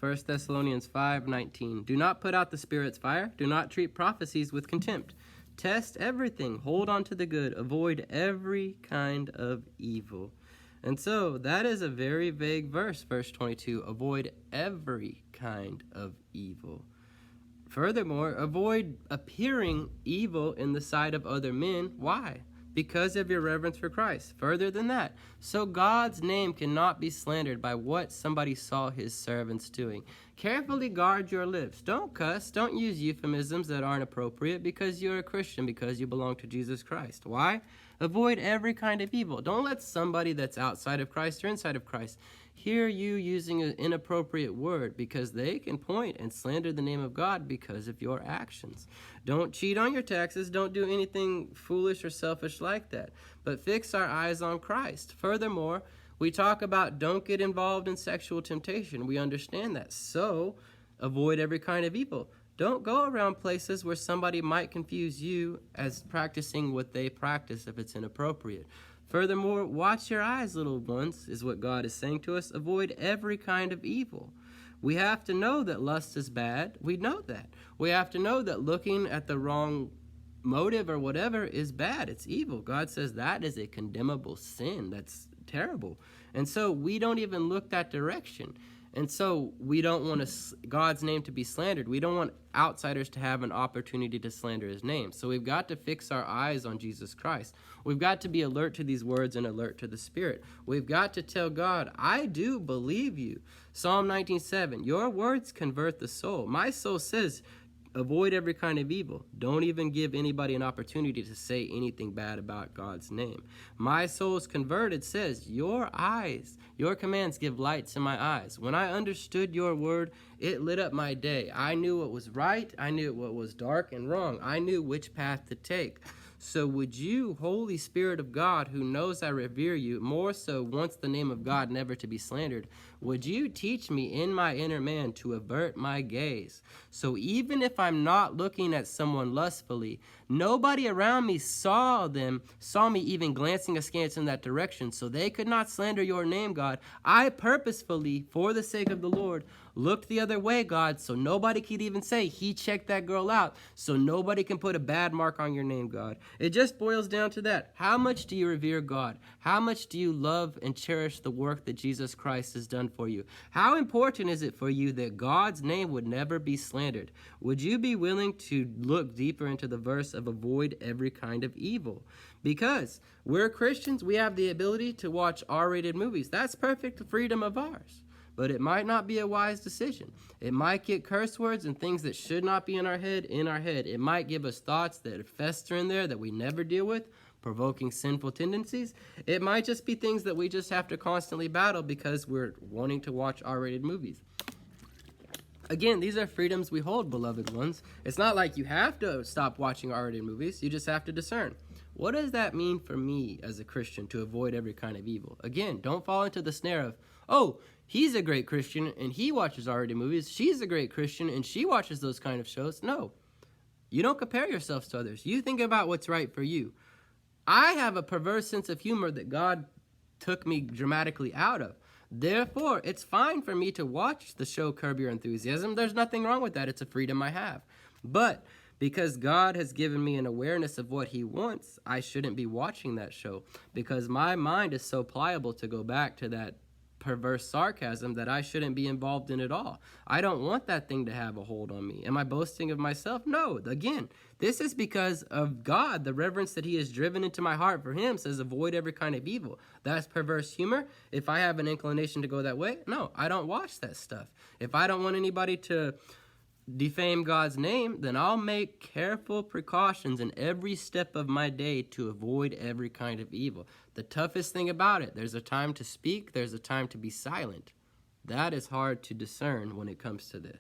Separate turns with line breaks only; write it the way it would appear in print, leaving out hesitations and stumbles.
1 Thessalonians 5:19. Do not put out the Spirit's fire. Do not treat prophecies with contempt. Test everything. Hold on to the good. Avoid every kind of evil. And so that is a very vague verse, verse 22. Avoid every kind of evil. Furthermore, avoid appearing evil in the sight of other men. Why? Because of your reverence for Christ. Further than that, so God's name cannot be slandered by what somebody saw his servants doing. Carefully guard your lips. Don't cuss. Don't use euphemisms that aren't appropriate because you're a Christian, because you belong to Jesus Christ. Why? Avoid every kind of evil. Don't let somebody that's outside of Christ or inside of Christ hear you using an inappropriate word, because they can point and slander the name of God because of your actions. Don't cheat on your taxes. Don't do anything foolish or selfish like that, but fix our eyes on Christ. Furthermore, we talk about don't get involved in sexual temptation. We understand that. So avoid every kind of evil. Don't go around places where somebody might confuse you as practicing what they practice if it's inappropriate. Furthermore, watch your eyes, little ones, is what God is saying to us. Avoid every kind of evil. We have to know that lust is bad. We know that. We have to know that looking at the wrong motive or whatever is bad. It's evil. God says that is a condemnable sin. That's terrible. And so we don't even look that direction. And so we don't want God's name to be slandered. We don't want outsiders to have an opportunity to slander his name. So we've got to fix our eyes on Jesus Christ. We've got to be alert to these words and alert to the Spirit. We've got to tell God, I do believe you. Psalm 19:7, your words convert the soul. My soul says, avoid every kind of evil. Don't even give anybody an opportunity to say anything bad about God's name. My soul's converted says, your commands give light to my eyes. When I understood your word, it lit up my day. I knew what was right. I knew what was dark and wrong. I knew which path to take. So would you, Holy Spirit of God, who knows I revere you, more so wants the name of God never to be slandered, would you teach me in my inner man to avert my gaze? So even if I'm not looking at someone lustfully, nobody around me saw me even glancing askance in that direction, so they could not slander your name, God. I purposefully, for the sake of the Lord, looked the other way, God, so nobody could even say he checked that girl out, so nobody can put a bad mark on your name, God. It just boils down to that. How much do you revere God? How much do you love and cherish the work that Jesus Christ has done for you? How important is it for you that God's name would never be slandered? Would you be willing to look deeper into the verse of avoid every kind of evil? Because we're Christians, we have the ability to watch R-rated movies. That's perfect freedom of ours. But it might not be a wise decision. It might get curse words and things that should not be in our head. It might give us thoughts that fester in there that we never deal with, provoking sinful tendencies. It might just be things that we just have to constantly battle because we're wanting to watch R-rated movies. Again, these are freedoms we hold, beloved ones. It's not like you have to stop watching R-rated movies. You just have to discern. What does that mean for me as a Christian to avoid every kind of evil? Again, don't fall into the snare of, oh, he's a great Christian and he watches R-rated movies. She's a great Christian and she watches those kind of shows. No, you don't compare yourselves to others. You think about what's right for you. I have a perverse sense of humor that God took me dramatically out of. Therefore, it's fine for me to watch the show Curb Your Enthusiasm. There's nothing wrong with that. It's a freedom I have. But because God has given me an awareness of what he wants, I shouldn't be watching that show because my mind is so pliable to go back to that perverse sarcasm that I shouldn't be involved in at all. I don't want that thing to have a hold on me. Am I boasting of myself? No. Again, this is because of God. The reverence that he has driven into my heart for him says avoid every kind of evil. That's perverse humor. If I have an inclination to go that way, no, I don't watch that stuff. If I don't want anybody to defame God's name, then I'll make careful precautions in every step of my day to avoid every kind of evil. The toughest thing about it, there's a time to speak, there's a time to be silent. That is hard to discern when it comes to this.